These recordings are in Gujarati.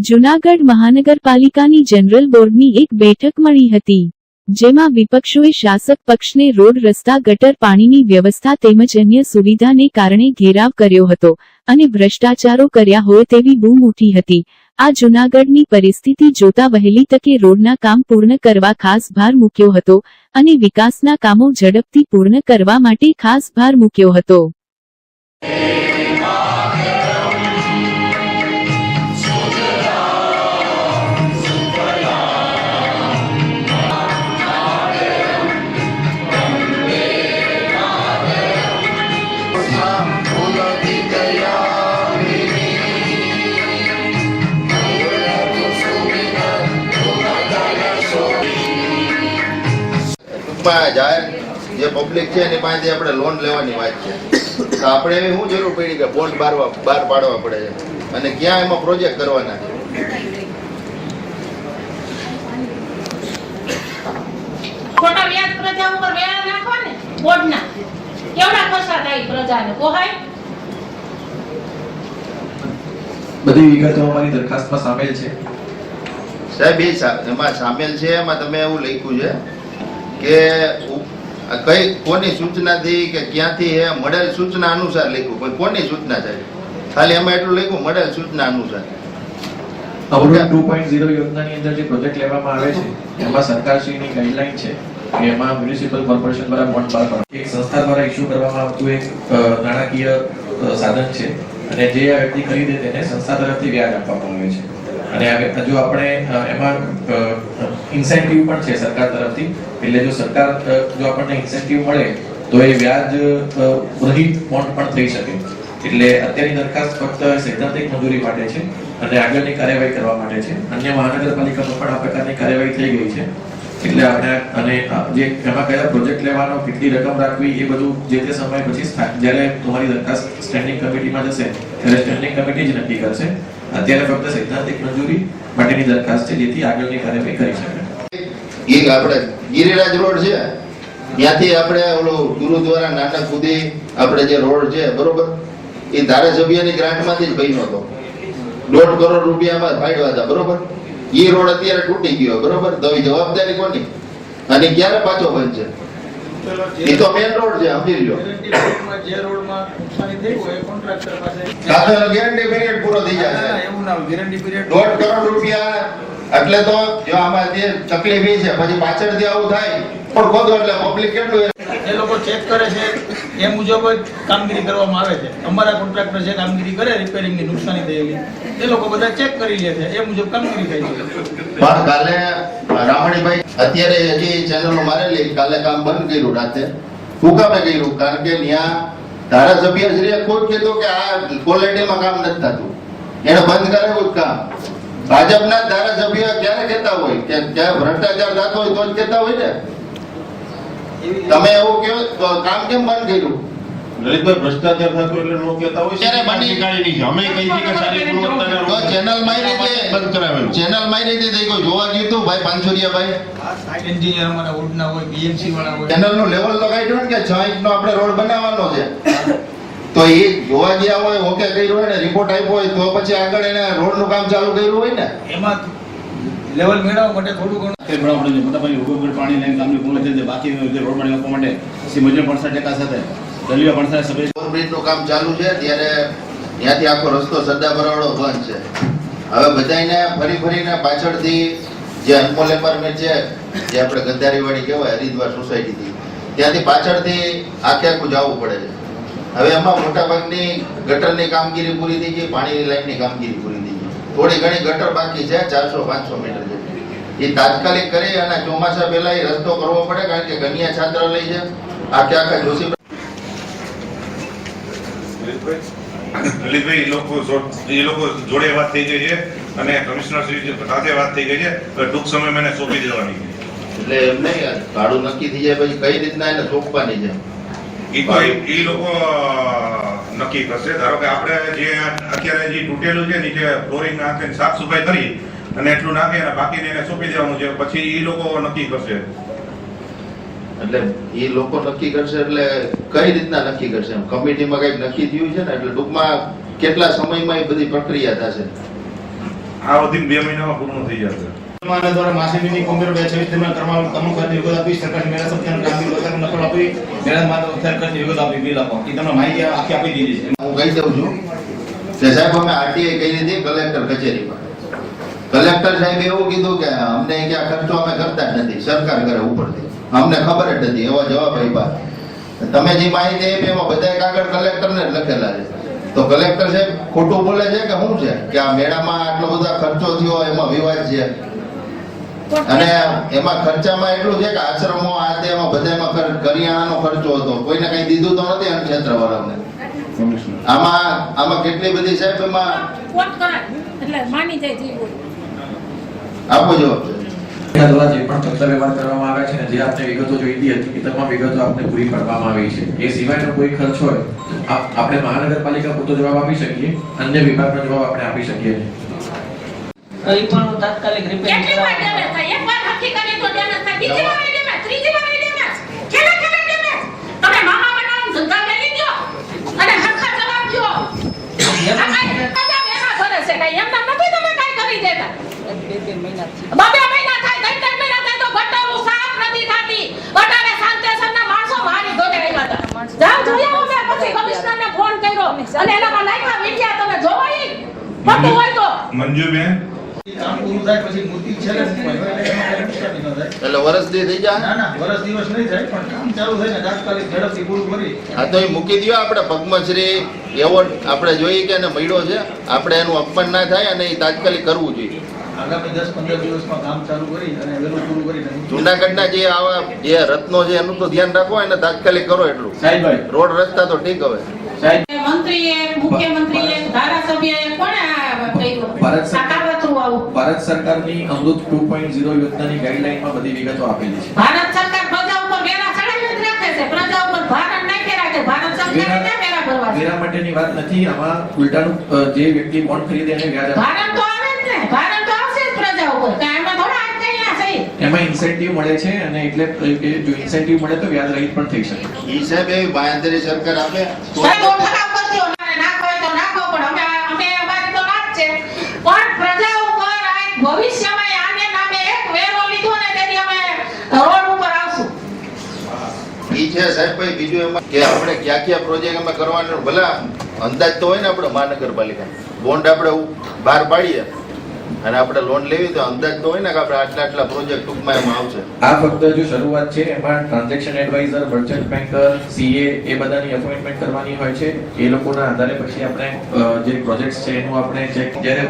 જૂનાગઢ મહાનગરપાલિકાની જનરલ બોર્ડની એક બેઠક મળી હતી, જેમાં વિપક્ષોએ શાસક પક્ષને રોડ, રસ્તા, ગટર પાણીની વ્યવસ્થા તેમજ અન્ય સુવિધાને કારણે ઘેરાવ કર્યો હતો અને ભ્રષ્ટાચારો કર્યા હોય તેવી બૂમ ઉઠી હતી। આ જૂનાગઢની પરિસ્થિતિ જોતા વહેલી તકે રોડના કામ પૂર્ણ કરવા ખાસ ભાર મૂક્યો હતો અને વિકાસના કામો ઝડપથી પૂર્ણ કરવા માટે ખાસ ભાર મૂક્યો હતો। જાહેર જે પબ્લિક છે એની પાસેથી આપણે લોન લેવાની વાત છે, તો આપણે એવી શું જરૂર પડી કે બોન્ડ બહાર પાડવા પડે છે અને ક્યાં એમાં પ્રોજેક્ટ કરવાના છે? ખોટા વ્યાજ પ્રજા ઉપર વેરા નાખવા ને બોર્ડના કેવડા ખર્ચા થાય પ્રજાને કોહાય? બધી વિગતો અમારી દરખાસ્તમાં સામેલ છે સાહેબ। એમાં સામેલ છે, એમાં તમે એવું લખ્યું છે કે કઈ કોની સૂચનાથી કે ક્યાંથી હે મળેલ સૂચના અનુસાર લખ્યું, કોઈ કોની સૂચના છે? ખાલી એમાં એટલું લખ્યું મળેલ સૂચના અનુસાર। અવરોધ 2.0 યોજનાની અંદર જે પ્રોજેક્ટ લેવામાં આવે છે એમાં સરકારશ્રીની ગાઈડલાઈન છે કે એમાં મ્યુનિસિપલ કોર્પોરેશન દ્વારા બોન્ડ બહાર પાડવા એક સંસ્થા દ્વારા ઇસ્યુ કરવામાં આવતું એક નાણાકીય સાધન છે અને જે આ વ્યક્તિ ખરીદે તેને સંસ્થા તરફથી વ્યાજ આપવામાં આવે છે અને જો આપણે એમાં ઇન્સેન્ટિવ પણ છે સરકાર તરફથી, એટલે જો સરકાર જો આપણને ઇન્સેન્ટિવ મળે તો એ વ્યાજ રહિત બોન્ડ પણ થઈ શકે। એટલે અત્યારની દરખાસ્ત ફક્ત સૈદ્ધાંતિક મંજૂરી માટે છે અને આગળની કાર્યવાહી કરવા માટે છે। અન્ય મહાનગરપાલિકામાં પણ આ પ્રકારની કાર્યવાહી થઈ ગઈ છે, એટલે આપણે અને જે એમાં કયા પ્રોજેક્ટ લેવાનો, કેટલી રકમ રાખવી એ બધું જે તે સમય પછી જ્યારે તમારી દરખાસ્ત સ્ટેન્ડિંગ કમિટીમાં જશે ત્યારે સ્ટેન્ડિંગ કમિટી જ નક્કી કરશે। અત્યારે ફક્ત સૈદ્ધાંતિક મંજૂરી માટેની દરખાસ્ત છે જેથી આગળની કાર્યવાહી કરી શકે। એ આપણે ગિરિરાજ રોડ છે ત્યાંથી આપણે ઓલો ગુરુદ્વારા નાનક સુધી આપણે જે રોડ છે બરોબર, એ ધારાસભ્યની ગ્રાન્ટમાંથી જ બન્યો હતો, 1.5 કરોડ રૂપિયામાં ફાળવ્યા હતા બરોબર। એ રોડ અત્યારે તૂટી ગયો બરોબર, તો એ જવાબદારી કોની અને ક્યારે પાછો બનશે? એ તો મેન રોડ છે, સમજી લો। જે રોડમાં નુકસાની થઈ હોય કોન્ટ્રાક્ટર પાસે ગેરંટી પીરિયડ પૂરો થઈ જશે, એવું ના ગેરંટી પીરિયડ 1.5 કરોડ રૂપિયા એટલે તો જો આમાં જે તકલીફ એ છે પછી પાછળથી આવું થાય પણ ખોદો એટલે પબ્લિક કેટલું એ લોકો ચેક કરે છે એ મુજબ જ કામગીરી કરવામાં આવે છે। અમારા કોન્ટ્રાક્ટર જે કામગીરી કરે રિપેરિંગની નુકસાની થયેલી એ લોકો બધા ચેક કરી લે છે, એ મુજબ કામગીરી થાય છે। પણ કાલે રામણીભાઈ અત્યારે હજી ચેનલો મારેલી, કાલે કામ બંધ કર્યું રાતે। શું કામે કર્યું? કારણ કે ત્યાં ધારાસભ્ય શ્રીએ ખુદ કીધું કે આ ક્વોલિટીમાં કામ નથી થતું, એને બંધ કરાવ્યું કામ। ભાજપના ધારાસભ્ય ક્યારે કહેતા હોય કે ક્યાં ભ્રષ્ટાચાર થતો હોય તો જ કહેતા હોય ને, તમે એવું કહો તો કામ કેમ બંધ કર્યું? લલિતભાઈ, ભ્રષ્ટાચાર થતો એટલે નો કહેતા હોય છે, બની કાઢી છે। અમે કહી છે કે સારી ગુણવત્તાના તો ચેનલ મારી છે, બંધ કરાવેલું ચેનલ મારી હતી કોઈ જોવા ગયું હતું ભાઈ પાનસુરિયાભાઈ? સાઇટ એન્જિનિયર અમારા વોર્ડના હોય, બીએમસી વાળા હોય, ચેનલ નું લેવલ તો કાઢ્યું ને કે 6 ઇંચનો આપણે રોડ બનાવવાનો છે, તો એ જોવા ગયા હોય, ઓકે કર્યું હોય ને રિપોર્ટ આપ્યો હોય તો પછી આગળ એને રોડનું કામ ચાલુ કર્યું હોય ને, એમાં લેવલ મેળવવા માટે થોડું ઘણું મોટાભાઈ ઉગમગઢ પાણી લાઈન કામની પૂર્ણ છે, બાકી જે રોડ બનાવવા આપવા માટે મજૂર 65% સાથે દલિયા 65 સભ્ય ઓવરબ્રિજનું કામ ચાલુ છે ત્યારે ત્યાંથી આખો રસ્તો સરદાર બરાવડો બંધ છે। હવે બધાને ફરીને પાછળથી જે અનમોલ એપાર્ટમેન્ટ છે, જે આપણે ગદ્દારીવાડી કહેવાય હરિદ્વાર સોસાયટીથી, ત્યાંથી પાછળથી આખું જવું પડે છે। હવે એમાં મોટાભાગની ગટરની કામગીરી પૂરી થઈ ગઈ, પાણીની લાઈનની કામગીરી પૂરી થઈ ગઈ, થોડી ઘણી ગટર બાકી છે 400-500 મીટર જેટલી, એ તાત્કાલિક કરી અને ચોમાસા પહેલા એ રસ્તો કરવો પડે, કારણ કે કન્યા છાત્રાલય છે આખા જોશી લલિતભાઈ એ લોકો જોડે વાત થઈ ગઈ છે અને કમિશનર શ્રી સાથે વાત થઈ ગઈ છે, ટૂંક સમયમાં એને સોંપી દેવાની। એટલે એમ નહીં ભાડું નક્કી થઈ જાય પછી કઈ રીતના એને સોંપવાની છે એ લોકો નક્કી કરશે। ધારો કે આપણે જે અત્યારે જે તૂટેલું છે નીચે ફ્લોરિંગ નાખીને સાફ સફાઈ કરી અને એટલું નાખી અને બાકીને એને સોંપી દેવાનું છે, પછી એ લોકો નક્કી કરશે। એટલે એ લોકો નક્કી કરશે એટલે કઈ રીતના નક્કી કરશે? કમિટીમાં કઈક નક્કી થયું છે ને, એટલે ટૂંકમાં કેટલા સમયમાં એ બધી પ્રક્રિયા થશે? આ વધી 2 મહિનામાં પૂર્ણ થઈ જશે. મારા દ્વારા માસિકની કોમ્પ્યુટર 26 તેમાં કરવામાં તમામ ખાતી વિગત આપી સરકારની મેરા સત્યાનું કામગીરી બતાવીને નકલ આપી મેરા માત્ર સરકારની વિગત આપી બિલ આપો એ તમને માહિતી આખી આપી દીધી છે. હું કહી દઉં છું કે સાહેબ અમે આરટીઆઈ કરી હતી કલેક્ટર કચેરીમાં. કલેક્ટર સાહેબ એવું કીધું કે અમને ક્યાં ખર્ચો અમે કરતા જ નથી, સરકાર કરે ઉપરથી, અમને ખબર જ નથી, એવા જવાબ આપ્યા. તમે જે માહિતી આપી એમાં બધા કાગળ કલેક્ટરને જ લખેલા છે. તો કલેક્ટર સાહેબ ખોટું બોલે છે કે શું છે કે આ મેળામાં આટલો બધો ખર્ચો થયો, એમાં વિવાદ છે. અને એમાં ખર્ચામાં એટલું છે કે આશ્રમો આ તે એમાં બધામાં કરિયાણાનો ખર્ચો હતો, કોઈને કઈ દીધું તો નથી અન્ન ક્ષેત્રવાળાને. આમાં કેટલી બધી સાહેબ એમાં કોટ કરાય એટલે માની જાય જીવો. આપો જવાબ. એના દ્વારા જે પણ પત્ર વ્યવહાર કરવામાં આવે છે ને જે આપણે વિગતો જોઈતી હતી એ તમામ વિગતો આપણે પૂરી પાડવામાં આવી છે. એ સિવાયનો કોઈ ખર્ચ હોય તો આપણે મહાનગરપાલિકા પૂરતો જવાબ આપી શકીએ, અન્ય વિભાગનો જવાબ આપણે આપી શકીએ નહીં. કઈ પણ તાત્કાલિક રિપેરિંગ કેટલી વાર ડેમેજ થાય? એક વાર હરખી કરી તો ડેમેજ થાય, બીજી વાર ડેમેજ, ત્રીજી વાર ડેમેજ, કેલા ડેમેજ. તમે મામા બનાવવાનો ધંધા મેલી દો અને હરખા ચલાવજો. આ કાંઈ બધા મેના કરે છે, કાંઈ એમ નથી તમે કાંઈ કરી દેતા. 2 મહિનાથી 2 મહિના થાય, 3 મહિના થાય તો ગટરો સાફ નથી થતી. ગટરે શાંતેશ્વરના માણસો મારી ધોકે આવ્યા હતા. જાવ જોયા મેં પછી કમિશનરને ફોન કર્યો અને એનામાં નાખ્યા મીડિયા તમે જોવા ઈ પતું હોય તો. મંજુબેન, કામ પૂરું થાય પછી મૂર્તિ છેલ્લે મૂકવાય. એટલે એમાં કઈ નુકસાની ન થાય. એટલે વર્ષથી થઈ જાય. ના ના વર્ષ દિવસ નહીં થાય પણ કામ ચાલુ થાય ને તાત્કાલિક ઝડપથી પૂરું કરી હા તો એ મૂકી દો. આપણે પદ્મશ્રી એવોર્ડ આપણે જોઈએ કે એને મળ્યો છે, આપણે એનું અપમાન ના થાય અને એ તાત્કાલિક કરવું જોઈએ. આગામી 10-15 દિવસમાં કામ ચાલુ કરી અને વહેલું પૂરું કરીને જુનાગઢના જે આવા જે રત્નો છે એનું તો ધ્યાન રાખો, એને તાત્કાલિક કરો એટલું. સાહેબભાઈ રોડ રસ્તા તો ઠીક હવે. સાહેબ મંત્રીએ, મુખ્યમંત્રીએ, ધારાસભ્યએ કોણે આ કર્યું? ભારત સરકાર- આ કાવતરું આવું. ભારત સરકારની અમૃત 2.0 યોજનાની ગાઈડલાઈનમાં બધી વિગતો આપેલી છે. ભારત સરકાર પ્રજા ઉપર વેરા ચડાવી જ રાખે છે, પ્રજા ઉપર ભારણ નાખી રાખે. ભારત સરકારે ક્યાં વેરા ભરવા છે? વેરા માટેની વાત નથી, આમાં ઉલટાનું જે વ્યક્તિ બોન્ડ ખરીદે એને વ્યાજ આપે. ભારણ તો આવે જ ને, ભારણ તો આવશે જ પ્રજા ઉપર. કાંઈ એમાં થોડા આજ કઈ ના થઈ. એમાં ઇન્સેન્ટિવ મળે છે અને એટલે કે જો ઇન્સેન્ટિવ મળે તો વ્યાજ રહિત પણ થઈ શકે. ઈ સાહેબ એવી બાંયધરી સરકાર આપે તો સાહેબ, બહુ ખરાબ કરજો. મારે નાખો હોય તો નાખો, પણ અમે અમારી તો ના જ છે. પણ પ્રજા ઉપર આ ભવિષ્યમાં આને નામે એક વેરો લીધો ને તેથી અમે રોડ ઉપર આવશું. ઈ છે સાહેબ. ભાઈ બીજું એમાં કે આપણે ક્યાં ક્યાં પ્રોજેક્ટ અમે કરવાનું, ભલા અંદાજ તો હોય ને આપણે મહાનગરપાલિકા બોન્ડ આપણે બહાર પાડીએ અને આપણે લોન લેવી તો અંદાજ તો હોય ને કે આપણે આટલા પ્રોજેક્ટ ટૂંકમાં એમાં આવશે. આ ફક્ત જો શરૂઆત છે, એમાં transaction adviser, merchant banker, CA એ બધાની અપોઇન્ટમેન્ટ કરવાની હોય છે. એ લોકોના આધારે પછી આપણે જે પ્રોજેક્ટ્સ છે એનું આપણે ચેક જ્યારે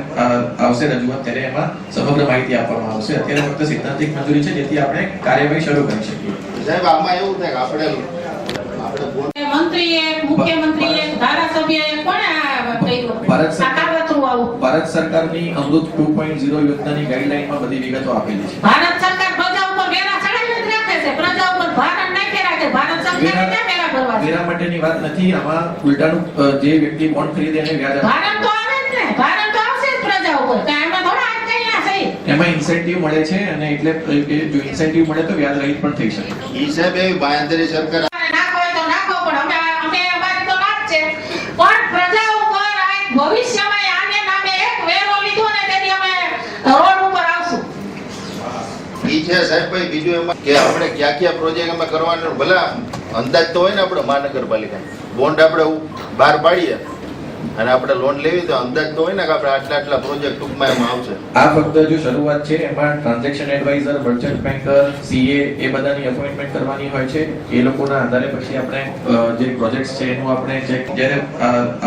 આવશે રજૂઆત ત્યારે એમાં સમગ્ર માહિતી આપવામાં આવશે. અત્યારે ફક્ત સિદ્ધાંતિક મંજૂરી છે જેથી આપણે કાર્યવાહી શરૂ કરી શકીએ. સાહેબ આમાં એવું થાય કે આપણે મંત્રીએ, મુખ્યમંત્રીએ, ધારાસભ્યએ કોણે આ કર્યું? ભારત સરકાર- આ કાવતરું આવું. ભારત સરકારની અમૃત 2.0 યોજનાની ગાઈડલાઈનમાં બધી વિગતો આપેલી છે. ભારત સરકાર પ્રજા ઉપર વેરા ચડાવી જ રાખે છે, પ્રજા ઉપર ભારણ નાખી રાખે. ભારત સરકારે ક્યાં વેરા ભરવા છે? વેરા માટેની વાત નથી, આમાં ઉલટાનું જે વ્યક્તિ બોન્ડ ખરીદે એને વ્યાજ આપે. ભારણ તો આવે જ ને, ભારણ તો આવશે જ પ્રજા ઉપર. કાંઈ એમાં થોડા આજ કઈ ના થઈ. એમાં ઇન્સેન્ટિવ મળે છે અને એટલે કે જો ઇન્સેન્ટિવ મળે તો વ્યાજ રહિત પણ થઈ શકે. ઈ સાહેબ એવી બાંયધરી સરકાર નાખો હોય તો નાખો, પણ અમે અમારી તો ના જ છે. પણ પ્રજા ઉપર આ ભવિષ્યમાં આને નામે એક વેરો લીધો ને તેથી અમે રોડ ઉપર આવશું. ઈ છે સાહેબ. ભાઈ બીજું એમાં કે આપણે ક્યાં ક્યાં પ્રોજેક્ટ અમે કરવાનું, ભલા અંદાજ તો હોય ને આપણે મહાનગરપાલિકા બોન્ડ આપણે બહાર પાડીએ અને આપણે લોન લેવી તો અંદાજ તો હોય ને કે આપણે આટલા પ્રોજેક્ટ ટૂંકમાં એમાં આવશે. આ ફક્ત જો શરૂઆત છે, એમાં transaction adviser, merchant banker, CA એ બધાની અપોઇન્ટમેન્ટ કરવાની હોય છે. એ લોકોના આધારે પછી આપણે જે પ્રોજેક્ટ્સ છે એનું આપણે ચેક જ્યારે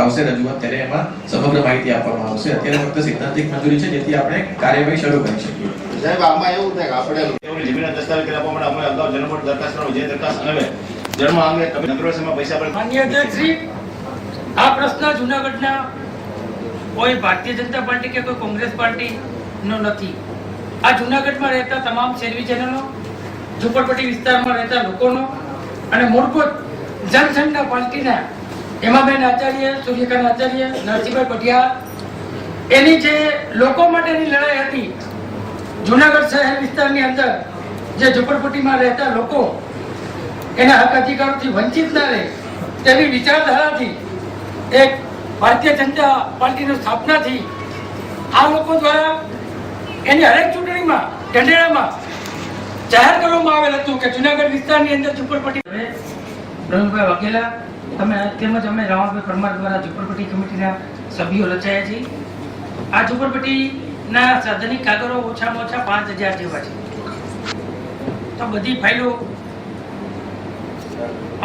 આવશે રજૂઆત ત્યારે એમાં સમગ્ર માહિતી આપવામાં આવશે. અત્યારે ફક્ત સિદ્ધાંતિક મંજૂરી છે જેથી આપણે કાર્યવાહી શરૂ કરી શકીએ. સાહેબ આમાં એવું થાય કે આપણે એમની જમીનના દસ્તાવેજ કરવા માટે અમે અગાઉ જન્મ દરખાસ્ત કરો જે દરખાસ્ત આવે જન્મ અંગે તમે નગરવાસીમાં પૈસા ભરે માન્ય અધ્યક્ષશ્રી, આ પ્રશ્ન જૂનાગઢના કોઈ ભારતીય જનતા પાર્ટી કે કોઈ કોંગ્રેસ પાર્ટીનો નથી. આ જૂનાગઢમાં રહેતા તમામ શહેરીજનોનો, ઝુંપડપટ્ટી વિસ્તારમાં રહેતા લોકોનો અને મૂળભૂત જનસંઘના પાર્ટીના હેમાબેન આચાર્ય, સૂર્યકાંત આચાર્ય, નરસિંહભાઈ પટિયાર એની જે લોકો માટેની લડાઈ હતી, જૂનાગઢ શહેર વિસ્તારની અંદર જે ઝુંપડપટ્ટીમાં રહેતા લોકો એના હક અધિકારોથી વંચિત ના રહે તેવી વિચારધારાથી એક ભારતીય જનતા પાર્ટીની સ્થાપના થઈ આ લોકો દ્વારા એની હરેક ચૂંટણીમાં ઢંઢેરામાં જાહેર કરવામાં આવેલ હતું કે જુનાગઢ વિસ્તારની અંદર ઝુંપડપટ્ટી. પ્રવીણભાઈ વાઘેલા તમે તેમજ અમે રાવણભાઈ પરમાર દ્વારા ઝુંપડપટ્ટી કમિટીના સભ્યો રચાયા છીએ. આ ઝુંપડપટ્ટીના સાધનિક કાગળો ઓછામાં ઓછા 5000 જેવા છે. તો બધી ફાઇલો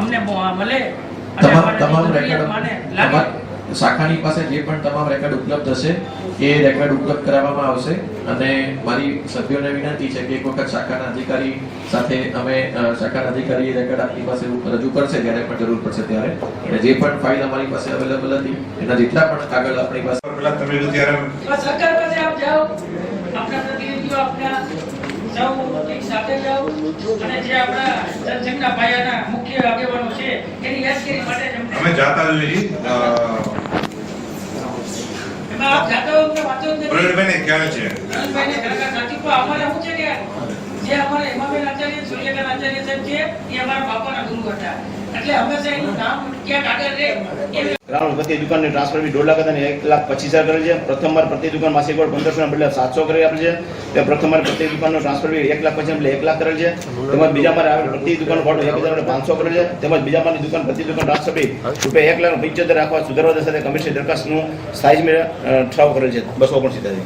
અમને મળે અને તમામ અમારી રેકોર્ડ માને લાગે. શાખાની પાસે જે પણ તમામ રેકોર્ડ ઉપલબ્ધ હશે એ રેકોર્ડ ઉપલબ્ધ કરાવવામાં આવશે અને મારી સભ્યોને વિનંતી છે કે એક વખત શાખાના અધિકારી સાથે અમે શાખાના અધિકારી રેકોર્ડ આપણી પાસે રજૂ કરશે જ્યારે પણ જરૂર પડશે ત્યારે અને જે પણ ફાઇલ અમારી પાસે અવેલેબલ હતી એના જેટલા પણ કાગળ આપણી પાસે પેલા તમે કીધું ત્યારે સરકાર પાસે આપ જાઓ, આપણા પ્રતિનિધિઓ આપણા સૌ એક સાથે જાઓ અને જે આપણા જનસંઘના પાયાના મુખ્ય આગેવાનો છે એની યાદગીરી માટે જ અમે જાતા જ નથી એમાં આપ જાતો અમને વાંચો જ નથી. પ્રવીણભાઈને ખ્યાલ છે પ્રવીણભાઈને ખરેખર સાચું કહો, અમારે શું છે કે જે અમારા હેમાબેન આચાર્ય સૂર્યકાંત આચાર્ય સાહેબ છે એ અમારા બાપાના ગુરુ હતા એટલે હંમેશા એનું નામ ક્યાંક આગળ રહે એ ગ્રાઉન્ડ પ્રતિ દુકાનની ટ્રાન્સફર બી 2 લાખ હતા ને 1,25,000 કરેલ છે. પ્રથમવાર પ્રતિ દુકાન માસિક વોર્ડ 1500 ના બદલે 700 કરી આપેલ છે. તે પ્રથમવાર પ્રતિ દુકાનનો ટ્રાન્સફર બી 1,25,000 બદલે 1 લાખ કરેલ છે. તેમજ બીજા મારે આવેલ પ્રતિ દુકાન વોર્ડ 1,500 કરેલ છે. તેમજ બીજા મારી દુકાન પ્રતિ દુકાન ટ્રાન્સફર બી ₹1,75,000 રાખવા સુધારવા સાથે કમિશનર દરખાસ્તનું સાઇઝ મેં ઠરાવ કરેલ છે 279.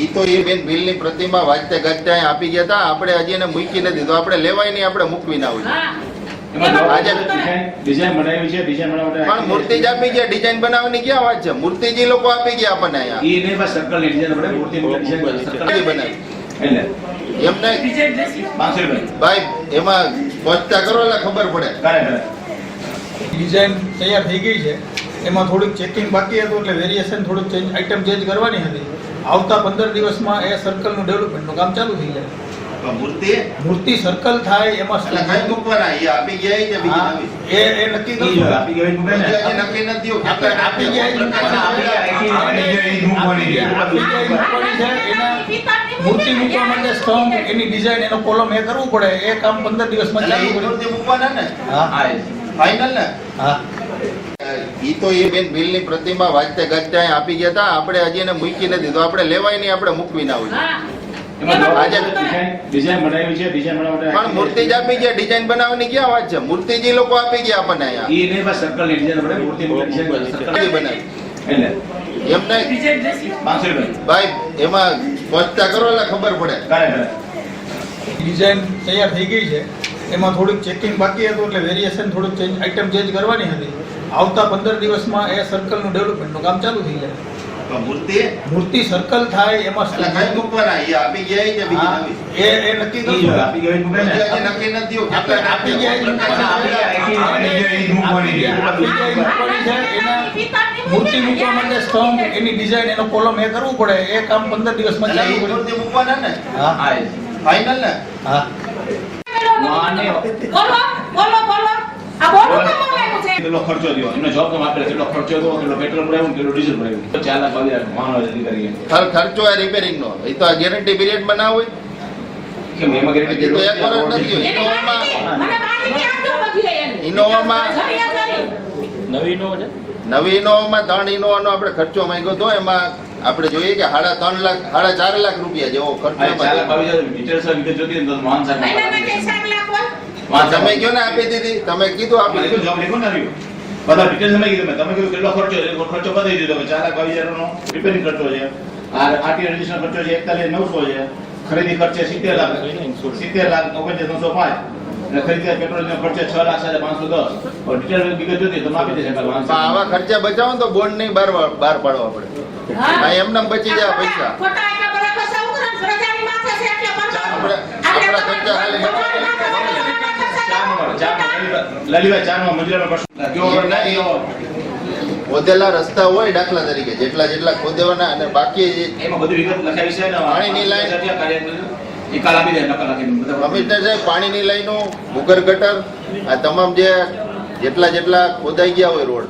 ઈ તો એ બેન બિલની પ્રતિમા વાંચતે ગાજતે અહીં આપી ગયા હતા. આપણે હજી એને મૂકી નથી તો આપણે લેવાય નહીં, આપણે મૂકવી ના હોય. હા. આજે ડિઝાઇન બનાવી છે, ડિઝાઇન બનાવવા પણ મૂર્તિ જ આપી ગયા, ડિઝાઇન બનાવવાની ક્યાં વાત છે? મૂર્તિજી લોકો આપી ગયા આપણને અહીંયા. ઈ નહીં બસ સર્કલ ની ડિઝાઇન બનાવી મૂર્તિ ડિઝાઇન મૂર્તિ બનાવી એટલે એમ નહીં ડિઝાઇન દેશી 500 રૂપિયા ભાઈ, એમાં સ્પષ્ટતા કરો એટલે ખબર પડે. કરે ડિઝાઇન તૈયાર થઈ ગઈ છે. એમાં થોડીક ચેકિંગ બાકી હતું એટલે વેરિએશન થોડુંક ચેન્જ આઇટમ ચેન્જ કરવાની હતી. આવતા 15 દિવસમાં એ સર્કલનું ડેવલપમેન્ટનું કામ ચાલુ થઈ જાય. પણ મૂર્તિ સર્કલ થાય એમાં એટલે કઈ મૂકવાના? એ આપી ગયા કે બીજી નવી? એ નક્કી ઈ કરજો. આપી ગઈ મૂકે ને હજી નક્કી નથી થયું. આપણે આપી ગયા એ મૂકવાના. મૂકવાની છે. આપી ગયા એ મૂકવાની છે. એના મૂર્તિ મૂકવા માટે સ્તંભ, એની ડિઝાઇન, એનો કોલમ એ કરવું પડે. એ કામ 15 દિવસમાં એટલે ચાલુ ઈ કરી. મૂર્તિ મૂકવાના ને હા ફાઇનલ ને? હા ઈ તો એ બેન બિલની પ્રતિમા વાંચતે ગાજતે અહીં આપી ગયા હતા. આપણે હજી એને મૂકી નથી તો આપણે લેવાય નહીં, આપણે મૂકવી ના હોય. હા. આજે ડિઝાઇન બનાવી છે, ડિઝાઇન બનાવવા પણ મૂર્તિ જ આપી ગયા, ડિઝાઇન બનાવવાની ક્યાં વાત છે? મૂર્તિજી લોકો આપી ગયા આપણને અહીંયા. ઈ નહીં બસ સર્કલ ની ડિઝાઇન બનાવી મૂર્તિ ડિઝાઇન મૂર્તિ બનાવી એટલે એમ નહીં ડિઝાઇન દેશી 500 રૂપિયા ભાઈ, એમાં સ્પષ્ટતા કરો એટલે ખબર પડે. કરે ડિઝાઇન તૈયાર થઈ ગઈ છે. એમાં થોડીક ચેકિંગ બાકી હતું એટલે વેરિએશન થોડુંક ચેન્જ આઇટમ ચેન્જ કરવાની હતી. આવતા 15 દિવસમાં એ સર્કલનું ડેવલપમેન્ટનું કામ ચાલુ થઈ જાય. પણ મૂર્તિ સર્કલ થાય એમાં એટલે કઈ મૂકવાના? એ આપી ગયા કે બીજી નવી? એ નક્કી ઈ કરજો. આપી ગઈ મૂકે ને હજી નક્કી નથી થયું. આપણે આપી ગયા એ મૂકવાના. મૂકવાની છે. આપી ગયા એ મૂકવાની છે. એના મૂર્તિ મૂકવા માટે સ્તંભ, એની ડિઝાઇન, એનો કોલમ એ કરવું પડે. એ કામ 15 દિવસમાં એટલે ચાલુ ઈ કરી. મૂર્તિ મૂકવાના ને હા ફાઇનલ ને? હા બોલો બોલો બોલો આ બોલો તો બોલાયું છે. કેટલો ખર્ચો થયો એનો જોબ નો આપેલો કેટલો ખર્ચો થયો કેટલો પેટ્રોલ ભરાયું કેટલો ડીઝલ ભરાયું 4,22,000 માનો અધિકારી ખર્ચો આ રિપેરિંગ નો એ તો આ ગેરંટી પીરિયડમાં ના હોય. કેમ એમાં હજી તો એક વર્ષ નથી થયું. એની માહિતી મને માહિતી આપજો બધી એની. ઇનોવામાં જરીયા જરી. નવી ઇનોવામાં 3 ઇનોવાનો આપણે ખર્ચો માંગ્યો હતો. એમાં આપણે જોઈએ કે 3.5 લાખ 4.5 લાખ રૂપિયા જેવો ખર્ચો એમાં થયો. 4,22,000 ડિટેલ્સ વિગત જોતી ને તો માન સાહેબ મહિનાના કે 4 લાખ હોય. તમે કયો ને આપી દીધી, તમે કીધું આપી દીધું. જોબ લીધો ને આવ્યું બધા ડિટેલ્સ તમે કીધું તમે કીધું કેટલો ખર્ચો છે ખર્ચો બતાવી દીધો કે 4,22,000 નો રિપેરિંગ ખર્ચો છે આ આરટીઓ રજીસ્ટ્રેશન ખર્ચો છે 41,900 છે ખરીદી ખર્ચ છે 70 લાખ 70,49,905 અને ખરીદી પેટ્રોલ નો ખર્ચ 6,510 और ડિટેલ વિગત જોતી તમે આપી દેશે પણ આવા ખર્ચા બચાવો ને તો બોન્ડ નહીં બહાર પાડવા પડે. હા. આ એમને બચી જાય પૈસા. ખોટા એટલા બધા ખર્ચા ઉતરે ને પ્રજાની માથે છે એટલે બંધ. આપણા ખર્ચા ખાલી લલીભાઈ ચાનો મજૂરનો પ્રશ્ન કયો ખોદેલા રસ્તા હોય દાખલા તરીકે જેટલા ખોદેવાના અને બાકી એમાં બધી વિગત લખાવી છે ને પાણીની લાઈન નિકાલ આપી દે નકલ આપી દે કમિશનર સાહેબ પાણીની લાઈનો ભૂગર્ભ ગટર આ તમામ જેટલા ખોદાઈ ગયા હોય રોડ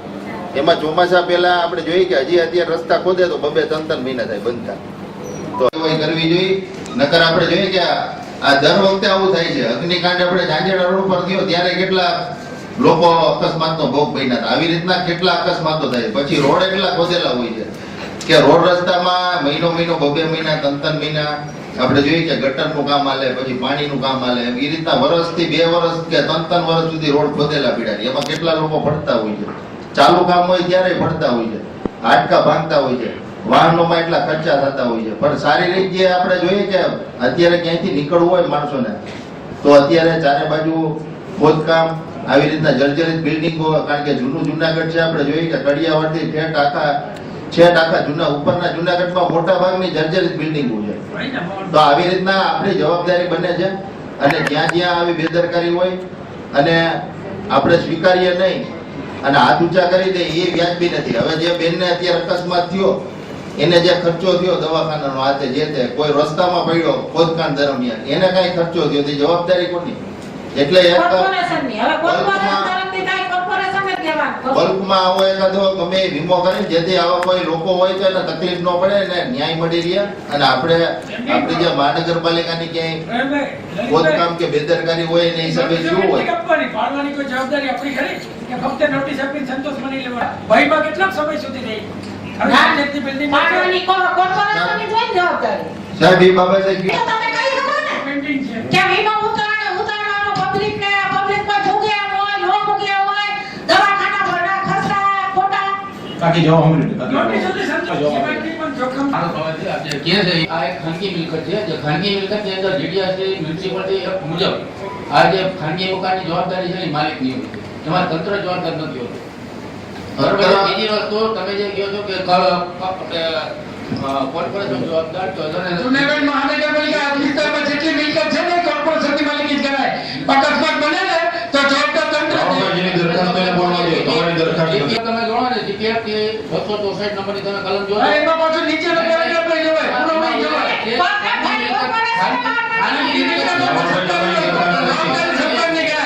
એમાં ચોમાસા પહેલા આપણે જોઈએ કે હજી અત્યારે રસ્તા ખોદે તો 2-3 મહિના થાય બંધ થાય તો એ કરવી જોઈએ. નકર આપણે જોઈએ કે આ દર વખતે આવું થાય છે. અગ્નિકાંડ આપણે ઝાંઝેડા રોડ પર થયો ત્યારે કેટલા લોકો અકસ્માતનો ભોગ બન્યા હતા. આવી રીતના કેટલા અકસ્માતો થાય પછી રોડ એટલા ખોદેલા હોય છે કે રોડ રસ્તામાં મહિનો બે મહિના 3 મહિના આપણે જોઈએ કે ગટરનું કામ હાલે, પછી પાણીનું કામ હાલે, એ રીતના વર્ષથી 2 વર્ષ કે 3 વર્ષ સુધી રોડ ખોદેલા પીડા. એમાં કેટલા લોકો પડતા હોય છે, ચાલુ કામ હોય ત્યારે પડતા હોય છે, હાડકા ભાંગતા હોય છે, વાહનોમાં એટલા ખર્ચા થતા હોય છે. પણ શારીરિક જે આપણે જોઈએ કે અત્યારે ક્યાંયથી નીકળવું હોય માણસોને, તો અત્યારે ચારે બાજુ ખોદકામ, આવી રીતના જર્જરિત બિલ્ડિંગો, કારણ કે જૂનું જુનાગઢ છે, આપણે જોઈએ કે કડિયાવાડથી છેટ આખા જૂના ઉપરના જુનાગઢમાં મોટા ભાગની જર્જરિત બિલ્ડિંગો છે. તો આવી રીતના આપણી જવાબદારી બને છે, અને જ્યાં જ્યાં આવી બેદરકારી હોય અને આપણે સ્વીકારીએ નહીં અને હાથ ઊંચા કરી દે, એ વ્યાજબી નથી. હવે જે બેનને અત્યારે અકસ્માત થયો, એને જે ખર્ચો થયો દવાખાનાનો, હાથે જે તે કોઈ રસ્તામાં પડ્યો ખોદકામ દરમિયાન, એને કઈ ખર્ચો થયો, તે જવાબદારી કોની? એટલે કોર્પોરેશનની. હવે કોર્પોરેશન તરફથી કાંઈ કોર્પોરેશન જ દેવાનું. બલ્કમાં આવો એકાદો ગમે એ વીમો કરીને, જેથી આવા કોઈ લોકો હોય તો એને તકલીફ ન પડે ને ન્યાય મળી રહે. અને આપણે જે મહાનગરપાલિકાની ક્યાંય ખોદકામ કે બેદરકારી હોય એને હિસાબે શું હોય, પાડવાની કોઈ જવાબદારી આપણી ખરી કે ફક્ત નોટિસ આપીને સંતોષ માની લેવાનો? ભાઈમાં કેટલો સમય સુધી રહી? પાડવાની કોર્પોરેશનની જ હોય ને જવાબદારી. સાહેબ એ બાબતે એ તમે કહી શકો ને કે વીમો ઉતારવાનો પબ્લિકમાં ભોગ્યા હોય, નો ભોગ્યા હોય, દવાખાના ભરણા ખર્ચા ખોટા. કાકી જવાબ સાંભળી લો. નોટિસ સુધી સંતોષ સિવાયની પણ જોખમ. આ એક ખાનગી મિલકત છે. જે ખાનગી મિલકતની અંદર જીડીઆરસી મ્યુનિસિપાલિટી એક્ટ મુજબ આ જે ખાનગી મકાનની જવાબદારી છે એ માલિકની હોય છે. એમાં તંત્ર જવાબદાર નથી હોતું. બીજી વસ્તુ તમે જે કહો છો કે કોર્પોરેશન જવાબદાર તો જૂનાગઢ મહાનગરપાલિકા વિસ્તારમાં જેટલી મિલકત છે ને કોર્પોરેશનની માલિકી જ કરાય. અકસ્માત બને ને તો જવાબદાર તંત્ર છે. તમે જોડો ને જીપીએફ કે 264 નંબરની તમે કલમ જોડો એમાં પાછું નીચેનો પેરાગ્રાફ લઈ જવાય, પૂરો લઈ જવાય.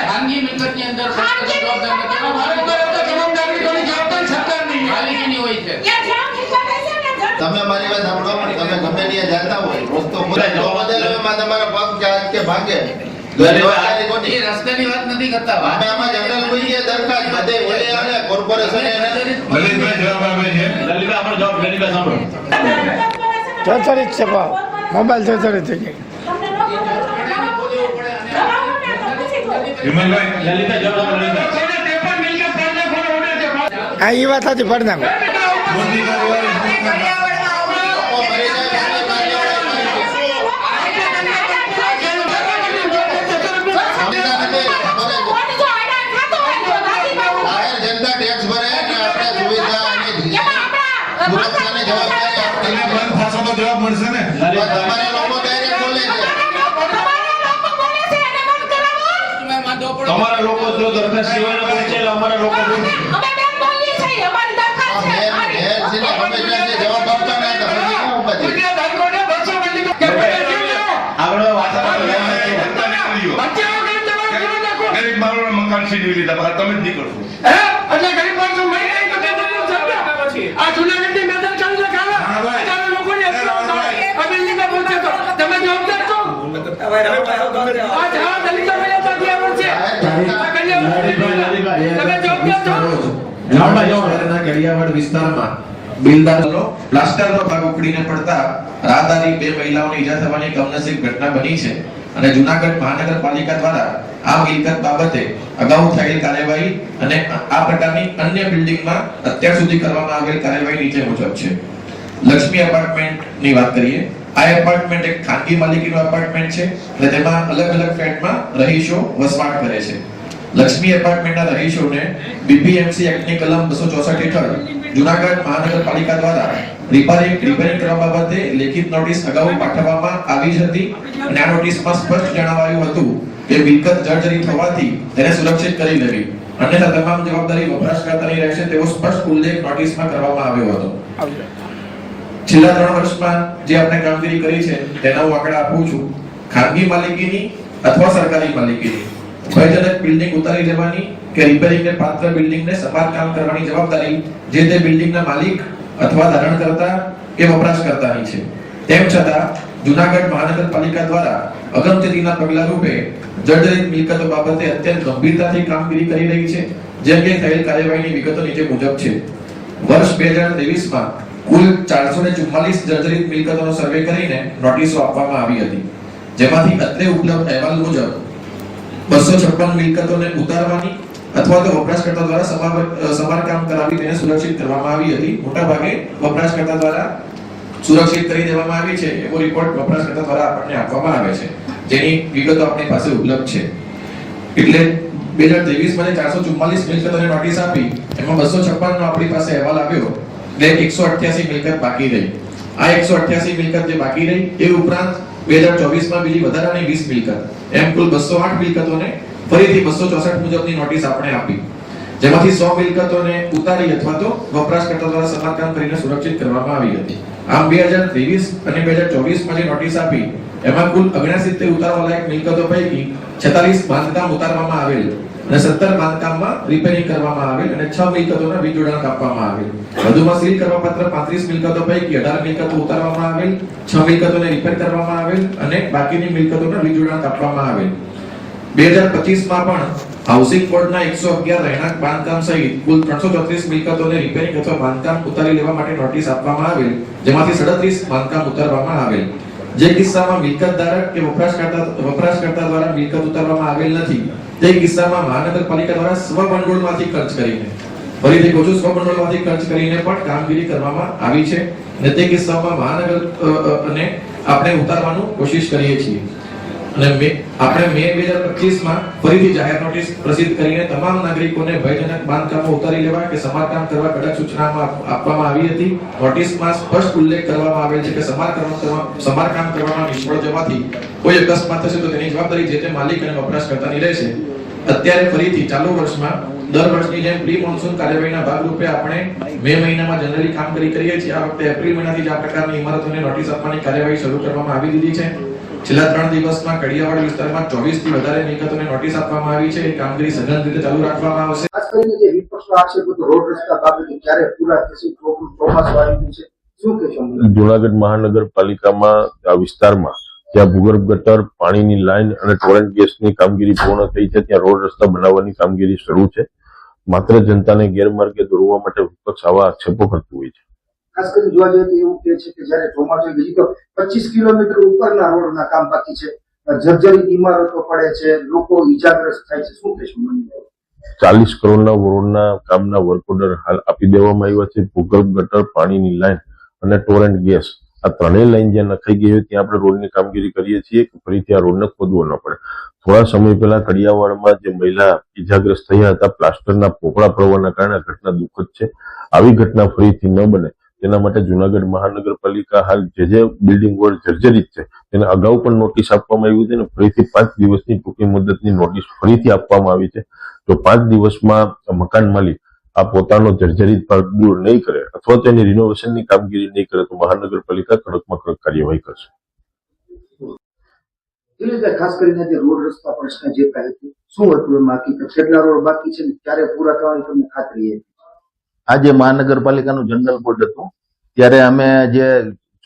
ખાનગી મિલકતની અંદર જવાબદાર નથી. માલિકીની હોય છે. તમે મારી વાત સાંભળો, તમે ગમે ત્યાં જાતા હોય રસ્તો ખોદાય, જો બદલે એમાં તમારા પગ કે ભાગે, જવાબદારી કોની? એ રસ્તાની વાત નથી કરતા. અમે આમાં જનરલ કોઈએ દરખાસ્ત બધે વડે અને કોર્પોરેશને એને લલિતભાઈ જવાબ આપે છે. લલિતભાઈ આપણો જવાબ લલિતભાઈ સાંભળો. ચચરિત છે મોબાઈલ ચચરિત થઈ ગઈ. વિમલભાઈ લલિતભાઈ જવાબ આપો. લલિતભાઈ હા એ વાત સાચી, પડ નાખો. મોદી કાર્યવાહી લોકો મરી જાય, જનતા ટેક્સ ભરે અને આપણે સુવિધા અને સુરક્ષાની જવાબદારી તમે આપણે બંધ થશો તો જવાબ મળશે ને. તમારા લોકો ડાયરેક્ટ બોલે છે. તમારા લોકો જો દરખાસ્ત સિવાયનો પહોંચે એટલે અમારા લોકો બોલે. જવાબ આપતા ના હતા, પછી ક્યાં ઉપાધિ? આગળ વાત ગરીબ મારો મકાન છીનવી લીધા, તમે જ નીકળશો. એટલે ગરીબ માણસો મરી જાય તો કેમ નહીં સમજાય? આ જૂનાગઢની મેદાન ચાલુ છે ખાવા. હા ભાઈ. અત્યારે લોકોને આ બિલ્ડિંગમાં પહોંચે તો તમે જવાબદાર છો. આ જવા દલિતો ભાઈ ત્યાંથી આવે છે. આ કન્યા તમે જવાબદાર છો. શહેરના કડિયાવાડ વિસ્તારમાં બિલ્ડરનો પ્લાસ્ટરનો ભાગ ઉખડીને પડતા રાહદારી 2 મહિલાઓને ઈજા થવાની કમનસીબ ઘટના બની છે અને જૂનાગઢ મહાનગરપાલિકા દ્વારા આ મિલકત બાબતે અગાઉ થયેલ કાર્યવાહી અને આ પ્રકારની અન્ય બિલ્ડિંગમાં અત્યાર સુધી કરવામાં આવેલ કાર્યવાહી નીચે મુજબ છે. લક્ષ્મી એપાર્ટમેન્ટની વાત કરીએ. આ એપાર્ટમેન્ટ એક ખાનગી માલિકીનું એપાર્ટમેન્ટ છે અને તેમાં અલગ અલગ ફ્લેટમાં રહીશો વસવાટ કરે છે. લક્ષ્મી એપાર્ટમેન્ટના રહીશોને બીપીએમસી એક્ટની કલમ 264 હેઠળ જૂનાગઢ મહાનગરપાલિકા દ્વારા રિપેરિંગ કરવા બાબતે લેખિત નોટિસ અગાઉ પાઠવવામાં આવી જ હતી અને આ નોટિસમાં સ્પષ્ટ જણાવાયું હતું કે મિલકત જર્જરિત હોવાથી તેને સુરક્ષિત કરી લેવી, અન્યથા તમામ જવાબદારી વપરાશકર્તાની રહેશે તેવો સ્પષ્ટ ઉલ્લેખ નોટિસમાં કરવામાં આવ્યો હતો. છેલ્લા 3 વર્ષમાં જે આપણે કામગીરી કરી છે તેના હું આંકડા આપું છું. ખાનગી માલિકીની અથવા સરકારી માલિકીની ભયજનક બિલ્ડિંગ ઉતારી લેવાની કે રિપેરિંગને પાત્ર બિલ્ડિંગને સમારકામ કરવાની જવાબદારી જે તે બિલ્ડિંગના માલિક અથવા ધારણકર્તા કે વપરાશકર્તાની છે. તેમ છતાં જૂનાગઢ મહાનગરપાલિકા દ્વારા અગમચેતીના પગલા રૂપે જર્જરિત મિલકતો બાબતે અત્યંત ગંભીરતાથી કામગીરી કરી રહી છે. જે અંગે થયેલ કાર્યવાહીની વિગતો નીચે મુજબ છે. વર્ષ 2023માં કુલ 444 જર્જરિત મિલકતોનો સર્વે કરીને નોટિસો આપવામાં આવી હતી, જેમાંથી અત્રે ઉપલબ્ધ અહેવાલ મુજબ 256 મિલકતોને ઉતારવાની અથવા તો વપરાશકર્તા દ્વારા સમારકામ કરાવી તેને સુરક્ષિત કરવામાં આવી હતી. મોટાભાગે વપરાશકર્તા દ્વારા સુરક્ષિત કરી દેવામાં આવી છે એવો રિપોર્ટ વપરાશકર્તા દ્વારા આપણને આપવામાં આવે છે, જેની વિગતો આપણી પાસે ઉપલબ્ધ છે. એટલે 2023 માં 444 મિલકતોને નોટિસ આપી, એમાં 256 નો આપણી પાસે અહેવાલ આવ્યો, એટલે 188 મિલકત બાકી રહી. આ 188 મિલકત જે બાકી રહી એ ઉપરાંત 2024 માં બીજી વધારાની 20 મિલકત, એમ કુલ 208 મિલકતોને ફરીથી 264 મુજબની નોટિસ આપણે આપી, જેમાંથી 100 મિલકતોને ઉતારી અથવા તો વપરાશકર્તા દ્વારા સમારકામ કરીને સુરક્ષિત કરવામાં આવી હતી. આમ 2023 અને 2024 માં જે નોટિસ આપી એમાં કુલ 79 ઉતારવા લાયક મિલકતો પૈકી 46 બાંધકામ ઉતારવામાં આવેલ અને 17 બાંધકામમાં રિપેરિંગ કરવામાં આવેલ અને 6 મિલકતોના વીજ જોડાણ કાપવામાં આવેલ. વધુમાં સીલ કરવા પાત્ર 35 મિલકતો પૈકી 18 મિલકતો ઉતારવામાં આવેલ, 6 મિલકતોને રિપેર કરવામાં આવેલ અને બાકીની મિલકતોના વીજ જોડાણ કાપવામાં આવેલ. 2025 માં પણ હાઉસિંગ બોર્ડના 111 રહેણાંક બાંધકામ સહિત કુલ 334 મિલકતોને રિપેરિંગ અથવા બાંધકામ ઉતારી લેવા માટે નોટિસ આપવામાં આવેલ, જેમાંથી 37 બાંધકામ ઉતારવામાં આવેલ. જે કિસ્સામાં મિલકત ધારક કે વપરાશકર્તા દ્વારા મિલકત ઉતારવામાં આવેલ નથી, તે કિસ્સામાં મહાનગરપાલિકા દ્વારા સ્વભંડોળમાંથી ખર્ચ કરીને, ફરીથી કહું છું, સ્વભંડોળમાંથી ખર્ચ કરીને પણ કામગીરી કરવામાં આવી છે અને તે કિસ્સામાં મહાનગર અને આપણે ઉતારવાનું કોશિશ કરીએ છીએ. અને આપણે મે 2025 માં ફરીથી જાહેર નોટિસ પ્રસિદ્ધ કરીને તમામ નાગરિકોને ભયજનક બાંધકામો ઉતારી લેવા કે સમારકામ કરવા કડક સૂચના આપવામાં આવી હતી. નોટિસમાં સ્પષ્ટ ઉલ્લેખ કરવામાં આવેલ છે કે સમારકામ કરવામાં નિષ્ફળ જવાથી કોઈ અકસ્માત થશે તો તેની જવાબદારી જે તે માલિક અને વપરાશકર્તાની રહેશે. અત્યારે ફરીથી ચાલુ વર્ષમાં દર વર્ષની જેમ પ્રી મોન્સૂન કાર્યવાહીના ભાગરૂપે આપણે મે મહિનામાં જનરલી કામગીરી કરીએ છીએ. આ વખતે એપ્રિલ મહિનાથી જ આ પ્રકારની ઇમારતોને નોટિસ આપવાની કાર્યવાહી શરૂ કરવામાં આવી દીધી છે. છેલ્લા 3 દિવસમાં કડિયાવાડ વિસ્તારમાં 24 થી વધારે મિલકતોને નોટિસ આપવામાં આવી છે. કામગીરી સઘન રીતે ચાલુ રાખવામાં આવશે. ખાસ કરીને જે વિપક્ષનો આક્ષેપ હતો રોડ રસ્તા બાબતે ક્યારે પૂરા થશે, ચોમાસું આવી ગયું છે, શું કહેશો? જૂનાગઢ મહાનગરપાલિકામાં આ વિસ્તારમાં જ્યાં ભૂગર્ભ ગટર, પાણીની લાઈન અને ટોરેન્ટ ગેસની કામગીરી પૂર્ણ થઈ છે, ત્યાં રોડ રસ્તા બનાવવાની કામગીરી શરૂ છે. માત્ર જનતાને ગેરમાર્ગે દોરવા માટે વિપક્ષ આવા આક્ષેપો કરતું હોય છે. ખાસ કરીને જોવા જઈએ તો એવું કહે છે કે જયારે ચોમાસું હજી તો 25 કિલોમીટર ઉપરના રોડના કામ બાકી છે, જર્જરિત ઇમારતો પડે છે, લોકો ઈજાગ્રસ્ત થાય છે, શું કહેશો? 40 કરોડના રોડના કામના વર્ક ઓર્ડર હાલ આપી દેવામાં આવ્યા છે. ભૂગર્ભ ગટર, પાણીની લાઈન અને ટોરેન્ટ ગેસ, આ ત્રણેય લાઈન જ્યાં નખાઈ ગઈ હોય ત્યાં આપણે રોડની કામગીરી કરીએ છીએ કે ફરીથી આ રોડને ખોદવો ન પડે. થોડા સમય પહેલા કડિયાવાડમાં જે મહિલા ઈજાગ્રસ્ત થયા હતા પ્લાસ્ટરના પોપડા પડવાના કારણે ઘટના દુઃખદ છે. આવી ઘટના ફરીથી ન બને તેના માટે જૂનાગઢ મહાનગરપાલિકા હાલ જે બિલ્ડિંગ રોડ જર્જરિત છે તેને અગાઉ પણ નોટિસ આપવામાં આવી હતી અને ફરીથી 5 દિવસની ટૂંકી મુદતની નોટિસ ફરીથી આપવામાં આવી છે. જો 5 દિવસમાં મકાન માલિક આ પોતાનો જર્જરિત ભાગ દૂર નહીં કરે અથવા તો એની રિનોવેશનની કામગીરી નહીં કરે તો મહાનગરપાલિકા કડકમાં કડક કાર્યવાહી કરશે. ખાસ કરીને જે રોડ રસ્તા પ્રશ્ન જે કહે છે, શું હતું એમાં હકીકત? કેટલા રોડ બાકી છે, ક્યારે પૂરા થવાની તમને ખાતરી છે? આજે મહાનગરપાલિકાનું જનરલ બોર્ડ હતું ત્યારે અમે જે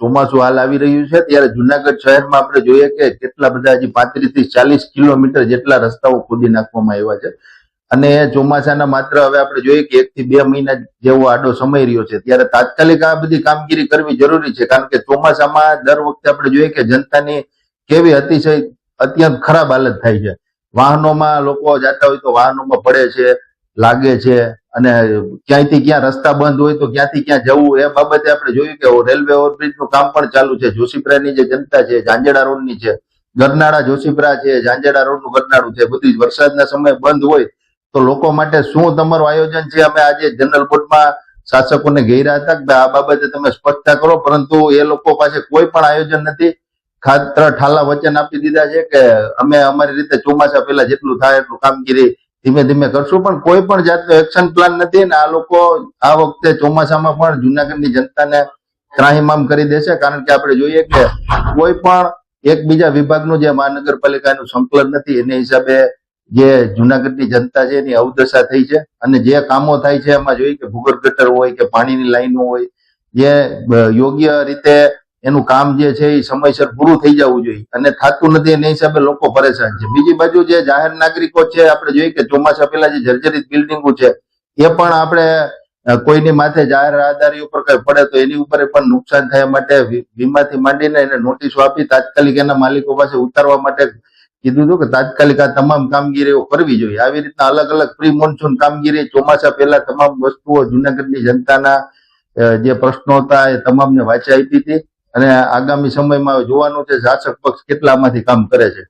ચોમાસું હાલ આવી રહ્યું છે ત્યારે જુનાગઢ શહેરમાં આપણે જોઈએ કે કેટલા બધા હજી 35 થી 40 કિલોમીટર જેટલા રસ્તાઓ ખોદી નાખવામાં આવ્યા છે. અને ચોમાસાના માત્ર હવે આપણે જોઈએ કે 1 થી 2 મહિના જેવો આડો સમય રહ્યો છે ત્યારે તાત્કાલિક આ બધી કામગીરી કરવી જરૂરી છે. કારણ કે ચોમાસામાં દર વખતે આપણે જોઈએ કે જનતાની કેવી અત્યંત ખરાબ હાલત થાય છે. વાહનોમાં લોકો જતા હોય તો વાહનોમાં પડે છે, લાગે છે, અને ક્યાંયથી ક્યાં રસ્તા બંધ હોય તો ક્યાંથી ક્યાં જવું એ બાબતે આપણે જોયું કે રેલવે ઓવરબ્રિજનું કામ પણ ચાલુ છે. જોશીપરાની જે જનતા છે, ઝાંઝેડા રોડની છે, ગરનાળા જોશીપરા છે, ઝાંઝેડા રોડનું ગરનાળું છે, બધી વરસાદના સમય બંધ હોય તો લોકો માટે શું તમારું આયોજન છે? અમે આજે જનરલ બોર્ડમાં શાસકોને ઘેર્યા હતા કે આ બાબતે તમે સ્પષ્ટતા કરો, પરંતુ એ લોકો પાસે કોઈ પણ આયોજન નથી. ખાતર ઠાલા વચન આપી દીધા છે કે અમે અમારી રીતે ચોમાસા પહેલા જેટલું થાય એટલું કામગીરી ધીમે ધીમે કરશું, પણ કોઈ પણ જાતનો એક્શન પ્લાન નથી. અને આ લોકો આ વખતે ચોમાસામાં પણ જુનાગઢની જનતાને ત્રાહિમામ કરી દેશે. કારણ કે આપણે જોઈએ કે કોઈ પણ એકબીજા વિભાગનું જે મહાનગરપાલિકાનું સંકલન નથી, એને હિસાબે જે જુનાગઢની જનતા છે એની અવદશા થઈ છે. અને જે કામો થાય છે એમાં જોઈએ કે ભૂગર્ભ ગટર હોય કે પાણીની લાઈનો હોય, જે યોગ્ય રીતે એનું કામ જે છે એ સમયસર પૂરું થઈ જવું જોઈએ અને થતું નથી, એના હિસાબે લોકો પરેશાન છે. બીજી બાજુ જે જાહેર નાગરિકો છે આપણે જોઈએ કે ચોમાસા પહેલા જે જર્જરિત બિલ્ડિંગો છે એ પણ આપણે કોઈની માથે જાહેર રાહદારી ઉપર કઈ પડે તો એની ઉપર પણ નુકસાન થયા માટે વીમાથી માંડીને એને નોટિસો આપી તાત્કાલિક એના માલિકો પાસે ઉતારવા માટે કીધું હતું કે તાત્કાલિક આ તમામ કામગીરીઓ કરવી જોઈએ. આવી રીતના અલગ અલગ પ્રી મોન્સૂન કામગીરી ચોમાસા પહેલા તમામ વસ્તુઓ જુનાગઢની જનતાના જે પ્રશ્નો હતા એ તમામને વાંચી આપી હતી અને આગામી સમયમાં જોવાનું છે શાસક પક્ષ કેટલામાંથી કામ કરે છે.